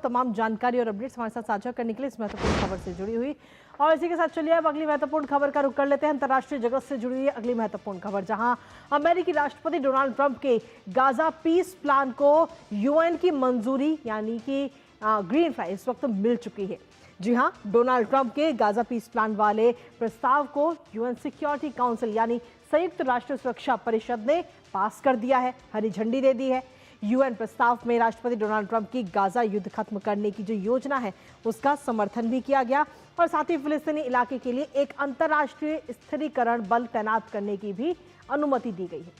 तमाम जानकारी और अपडेट्स हमारे साथ साझा करने के लिए इस महत्वपूर्ण खबर से जुड़ी हुई। और इसी के साथ चलिए अब अगली महत्वपूर्ण खबर का रुख कर लेते हैं। अंतर्राष्ट्रीय जगत से जुड़ी हुई अगली महत्वपूर्ण खबर, जहां अमेरिकी राष्ट्रपति डोनाल्ड ट्रंप के गाजा पीस प्लान को यूएन की मंजूरी यानी कि ग्रीन फ्लाई इस वक्त मिल चुकी है। जी हां, डोनाल्ड ट्रंप के गाजा पीस प्लान वाले प्रस्ताव को यूएन सिक्योरिटी काउंसिल यानी संयुक्त राष्ट्र सुरक्षा परिषद ने पास कर दिया है, हरी झंडी दे दी है। यूएन प्रस्ताव में राष्ट्रपति डोनाल्ड ट्रंप की गाजा युद्ध खत्म करने की जो योजना है उसका समर्थन भी किया गया और साथ ही फिलिस्तीनी इलाके के लिए एक अंतर्राष्ट्रीय स्थिरीकरण बल तैनात करने की भी अनुमति दी गई है।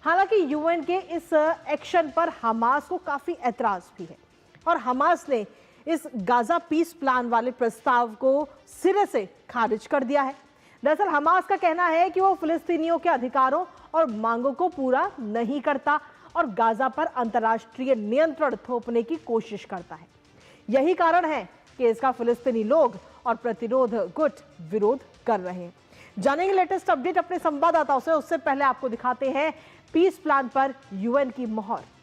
हालांकि यूएन के इस एक्शन पर हमास को काफी ऐतराज भी है और हमास ने इस गाजा पीस प्लान वाले प्रस्ताव को सिरे से खारिज कर दिया है। दरअसल हमास का कहना है कि वो फिलिस्तीनियों के अधिकारों और मांगों को पूरा नहीं करता और गाजा पर अंतर्राष्ट्रीय नियंत्रण थोपने की कोशिश करता है। यही कारण है कि इसका फिलिस्तीनी लोग और प्रतिरोध गुट विरोध कर रहे हैं। जानेंगे लेटेस्ट अपडेट अपने संवाददाताओं से। उससे पहले आपको दिखाते हैं पीस प्लान पर यूएन की मोहर।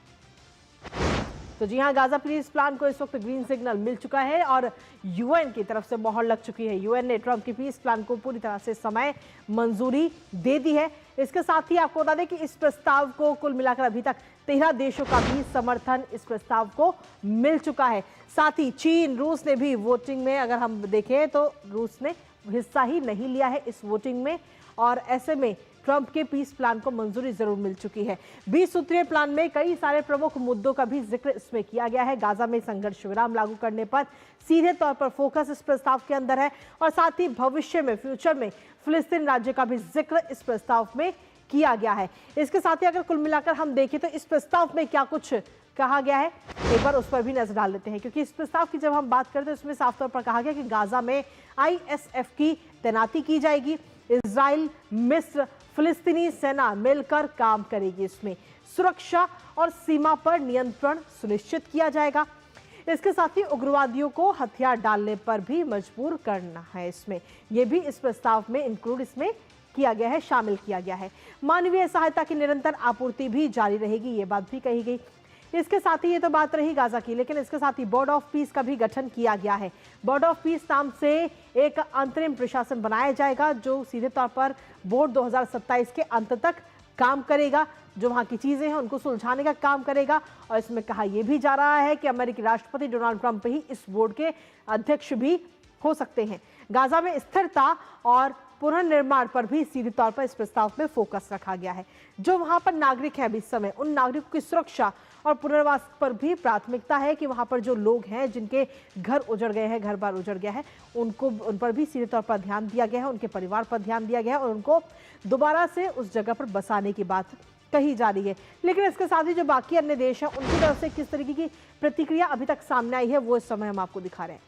तो जी हां, गाजा पीस प्लान को इस वक्त ग्रीन सिग्नल मिल चुका है और यूएन की तरफ से मोहर लग चुकी है। यूएन ने ट्रंप की पीस प्लान को पूरी तरह से समय मंजूरी दे दी है। इसके साथ ही आपको बता दें कि इस प्रस्ताव को कुल मिलाकर अभी तक 13 देशों का भी समर्थन इस प्रस्ताव को मिल चुका है। साथ ही चीन, रूस ने भी वोटिंग में, अगर हम देखें तो रूस ने हिस्सा ही नहीं लिया है इस वोटिंग में और ऐसे में ट्रंप के पीस प्लान को मंजूरी जरूर मिल चुकी है। 20 सूत्रीय प्लान में कई सारे प्रमुख मुद्दों का भी जिक्र इसमें किया गया है। गाजा में संघर्ष विराम लागू करने पर सीधे तौर पर फोकस इस प्रस्ताव के अंदर है और साथ ही भविष्य में, फ्यूचर में फिलिस्तीन राज्य का भी जिक्र इस प्रस्ताव में किया गया है। इसके साथ ही अगर कुल मिलाकर हम देखें तो इस प्रस्ताव में क्या कुछ कहा गया है, एक बार उस पर भी नजर डाल लेते हैं, क्योंकि इस प्रस्ताव की जब हम बात करते हैं उसमें साफ तौर पर कहा गया कि गाजा में आईएसएफ की तैनाती की जाएगी। इजराइल, मिस्र, फिलिस्तीनी सेना मिलकर काम करेगी। इसमें सुरक्षा और सीमा पर नियंत्रण सुनिश्चित किया जाएगा। इसके साथ ही उग्रवादियों को हथियार डालने पर भी मजबूर करना है। इसमें यह भी इस प्रस्ताव में इंक्लूड इसमें किया गया है, शामिल किया गया है। मानवीय सहायता की निरंतर आपूर्ति भी जारी रहेगी, ये बात भी कही गई। इसके साथ ही ये तो बात रही गाजा की, लेकिन इसके साथ ही बोर्ड ऑफ पीस का भी गठन किया गया है। बोर्ड ऑफ पीस नाम से एक अंतरिम प्रशासन बनाया जाएगा जो सीधे तौर पर बोर्ड 2027 के अंत तक काम करेगा, जो वहां की चीजें हैं उनको सुलझाने का काम करेगा। और इसमें कहा यह भी जा रहा है कि अमेरिकी राष्ट्रपति डोनाल्ड ट्रंप ही इस बोर्ड के अध्यक्ष भी हो सकते हैं। गाजा में स्थिरता और पुनर्निर्माण पर भी सीधे तौर पर इस प्रस्ताव में फोकस रखा गया है। जो वहां पर नागरिक हैं अभी इस समय, उन नागरिकों की सुरक्षा और पुनर्वास पर भी प्राथमिकता है कि वहां पर जो लोग हैं जिनके घर उजड़ गए हैं, घर बार उजड़ गया है, उन पर भी सीधे तौर पर ध्यान दिया गया है, उनके परिवार पर ध्यान दिया गया है और उनको दोबारा से उस जगह पर बसाने की बात कही जा रही है। लेकिन इसके साथ ही जो बाकी अन्य देश हैं उनकी तरफ से किस तरीके की प्रतिक्रिया अभी तक सामने आई है वो इस समय हम आपको दिखा रहे हैं।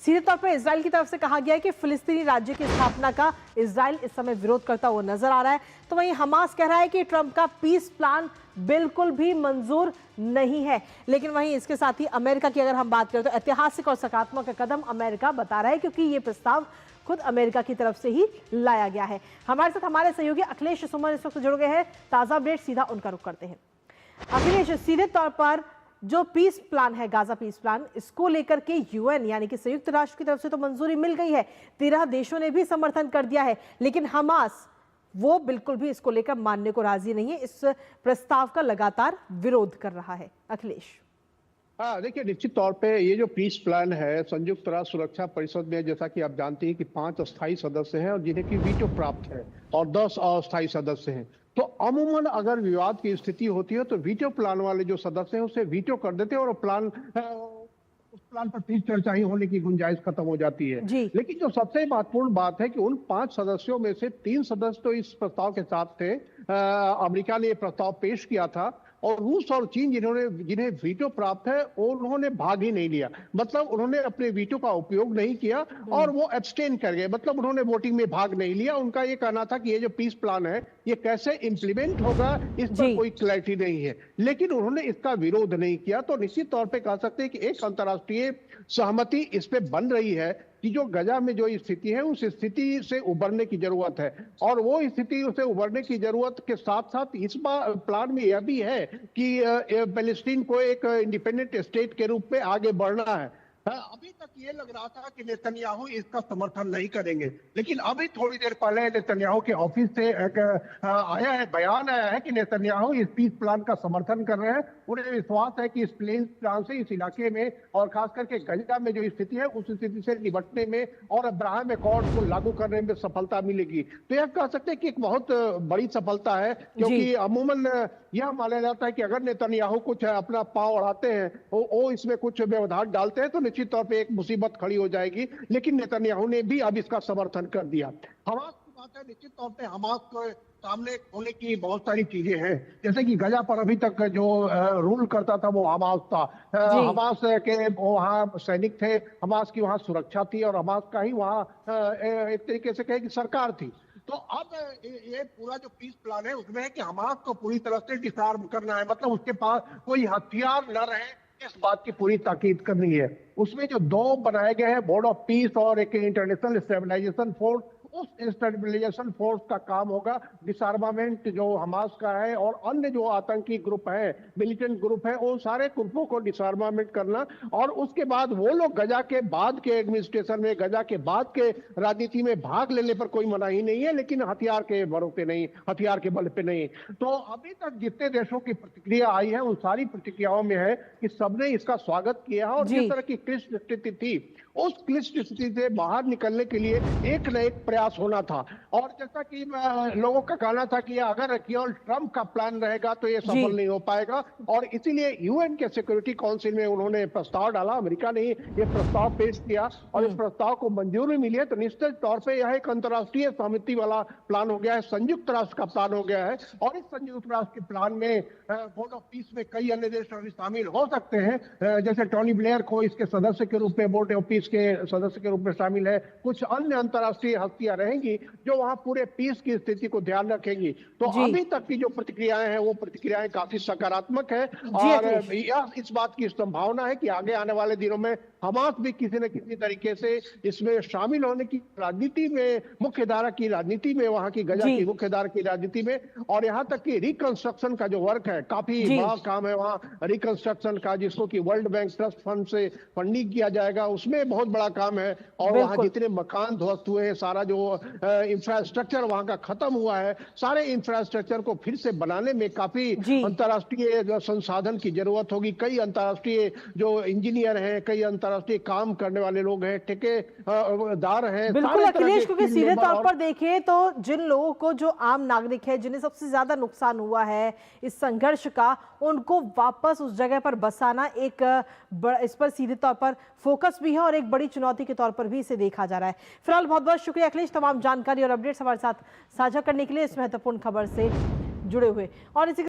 सीधे तौर पर इजराइल की तरफ से कहा गया है कि फिलिस्तीनी राज्य की स्थापना का इजराइल इस समय विरोध करता हुआ नजर आ रहा है। तो वहीं हमास कह रहा है कि ट्रंप का पीस प्लान बिल्कुल भी मंजूर नहीं है। लेकिन वहीं इसके साथ ही अमेरिका की अगर हम बात करें तो ऐतिहासिक और सकारात्मक कदम अमेरिका बता रहा है, क्योंकि ये प्रस्ताव खुद अमेरिका की तरफ से ही लाया गया है। हमारे साथ हमारे सहयोगी अखिलेश सुमन इस वक्त जुड़ गए हैं। ताजा अपडेट सीधा उनका रुख करते हैं। अखिलेश, सीधे तौर पर जो पीस प्लान है, गाजा पीस प्लान, इसको लेकर के यूएन यानी कि संयुक्त राष्ट्र की तरफ से तो मंजूरी मिल गई है, 13 देशों ने भी समर्थन कर दिया है, लेकिन हमास वो बिल्कुल भी इसको लेकर मानने को राजी नहीं है। इस प्रस्ताव का लगातार विरोध कर रहा है। अखिलेश, हाँ देखिए, निश्चित तौर पे ये जो पीस प्लान है संयुक्त राष्ट्र सुरक्षा परिषद में, जैसा कि आप जानते हैं कि 5 अस्थायी सदस्य हैं और जिन्हें की वीटो प्राप्त है और 10 अस्थायी सदस्य हैं। तो अमूमन अगर विवाद की स्थिति होती है तो वीटो प्लान वाले जो सदस्य हैं उसे वीटो कर देते हैं और उस प्लान पर फिर चर्चा ही होने की गुंजाइश खत्म हो जाती है। लेकिन जो सबसे महत्वपूर्ण बात है कि उन 5 सदस्यों में से 3 सदस्य तो इस प्रस्ताव के साथ थे। अमेरिका ने यह प्रस्ताव पेश किया था और रूस और चीन जिन्हें वीटो प्राप्त है उन्होंने भाग ही नहीं लिया, मतलब उन्होंने अपने वीटो का उपयोग नहीं किया और वो एब्सटेन कर गए, मतलब उन्होंने वोटिंग में भाग नहीं लिया। उनका ये कहना था कि ये जो पीस प्लान है ये कैसे इंप्लीमेंट होगा इस पर कोई क्लैरिटी नहीं है, लेकिन उन्होंने इसका विरोध नहीं किया। तो निश्चित तौर पे कह सकते हैं कि एक अंतर्राष्ट्रीय सहमति इस पे बन रही है कि जो गजा में जो स्थिति है उस स्थिति से उबरने की जरूरत है, और वो स्थिति से उबरने की जरूरत के साथ साथ इस बार प्लान में यह भी है कि पैलेस्टीन को एक इंडिपेंडेंट स्टेट के रूप में आगे बढ़ना है। अभी तक ये लग रहा था कि नेतन्याहू इसका समर्थन नहीं करेंगे, लेकिन अभी थोड़ी देर पहले नेतन्याहू के ऑफिस से एक बयान आया है कि नेतन्याहू इस पीस प्लान का समर्थन कर रहे हैं। उन्हें विश्वास है कि इस प्लान से इस इलाके में और खास करके गजा में जो स्थिति है उस स्थिति से निपटने में और अब्राहम एकॉर्ड को लागू करने में सफलता मिलेगी। तो यह कह सकते हैं कि एक बहुत बड़ी सफलता है, क्योंकि अमूमन यह माना जाता है कि अगर नेतन्याहू कुछ अपना पांव अड़ाते हैं, वो इसमें कुछ व्यवधान डालते हैं तो निश्चित तौर पे एक मुसीबत खड़ी हो जाएगी। लेकिन नेतन्याहू ने भी अब इसका समर्थन कर दिया। हमास की बात है, निश्चित तौर पे हमास के सामने होने की बहुत सारी चीजें हैं, जैसे कि गजा पर अभी तक जो रूल करता था वो हमास था। हमास के वहाँ सैनिक थे, हमास की वहाँ सुरक्षा थी और हमास का ही वहाँ एक तरीके से कहे कि सरकार थी। तो अब ये पूरा जो पीस प्लान है उसमें है कि हमास को पूरी तरह से डिसआर्म करना है, मतलब उसके पास कोई हथियार न रहे, इस बात की पूरी ताकीद करनी है। उसमें जो दो बनाए गए हैं, बोर्ड ऑफ पीस और एक इंटरनेशनल स्टेबलाइजेशन फोर्स, उस स्टेबलाइजेशन फोर्स का काम होगा डिसआर्मामेंट जो हमास का है और अन्य जो आतंकी ग्रुप है, मिलिटेंट ग्रुप है, वो सारे ग्रुपों को डिसआर्मामेंट करना। और उसके बाद वो लोग गजा के बाद के एडमिनिस्ट्रेशन में, गजा के बाद के राजनीति में भाग लेने पर कोई मनाही नहीं है, लेकिन हथियार के बल पे नहीं, हथियार के बल पे नहीं। तो अभी तक जितने देशों की प्रतिक्रिया आई है उन सारी प्रतिक्रियाओं में है कि सबने इसका स्वागत किया है और जिस तरह की क्लिष्ट स्थिति थी उस क्लिष्ट स्थिति से बाहर निकलने के लिए एक न एक प्रयास होना था। और जैसा कि लोगों का कहना था कि अगर केवल ट्रंप का प्लान रहेगा तो ये सफल नहीं हो पाएगा, और इसीलिए यूएन के सिक्योरिटी काउंसिल में उन्होंने प्रस्ताव डाला, अमेरिका ने ये प्रस्ताव पेश किया और इस प्रस्ताव को मंजूरी मिली है। तो निश्चित तौर पर यह एक अंतर्राष्ट्रीय सहमति वाला प्लान हो गया है, संयुक्त राष्ट्र का प्लान हो गया है। और इस संयुक्त राष्ट्र के प्लान में बोर्ड ऑफ पीस में कई अन्य देश शामिल हो सकते हैं, जैसे टोनी ब्लेयर को इसके सदस्य के रूप में, बोर्ड ऑफ पीस के सदस्य के रूप में शामिल है। कुछ अन्य अंतर्राष्ट्रीय हस्तियां रहेंगी जो वहां पूरे पीस की स्थिति को ध्यान रखेंगी। तो अभी तक की जो प्रतिक्रियाएं हैं वो प्रतिक्रियाएं काफी सकारात्मक है और यह इस बात की संभावना है कि आगे आने वाले दिनों में हमास भी किसी न किसी तरीके से इसमें शामिल होने की राजनीति में, मुख्य धारा की राजनीति में, वहां की गजा की मुख्य धारा की राजनीति में, और यहाँ तक कि रिकंस्ट्रक्शन का जो वर्क है, काफी बड़ा काम है वहाँ रिकंस्ट्रक्शन का, जिसको कि वर्ल्ड बैंक ट्रस्ट फंड से फंडिंग किया जाएगा, उसमें बहुत बड़ा काम है। और वहाँ जितने मकान ध्वस्त हुए हैं, सारा जो इंफ्रास्ट्रक्चर वहाँ का खत्म हुआ है, सारे इंफ्रास्ट्रक्चर को फिर से बनाने में काफी अंतर्राष्ट्रीय संसाधन की जरूरत होगी। कई अंतर्राष्ट्रीय जो इंजीनियर हैं, कई अंतर्राष्ट्रीय काम करने वाले लोग हैं, ठेकेदार हैं। बिल्कुल अखिलेश, क्योंकि सीधे तौर पर देखें तो जिन लोगों को, जो आम नागरिक है, जिन्हें सबसे ज्यादा नुकसान हुआ है इस संघर्ष का, उनको वापस उस जगह पर बसाना एक इस पर सीधे तौर पर फोकस भी है और एक बड़ी चुनौती के तौर पर भी इसे देखा जा रहा है। फिलहाल बहुत बहुत शुक्रिया अखिलेश, तमाम जानकारी और अपडेट्स हमारे साथ साझा करने के लिए, इस महत्वपूर्ण खबर से जुड़े हुए। और इसी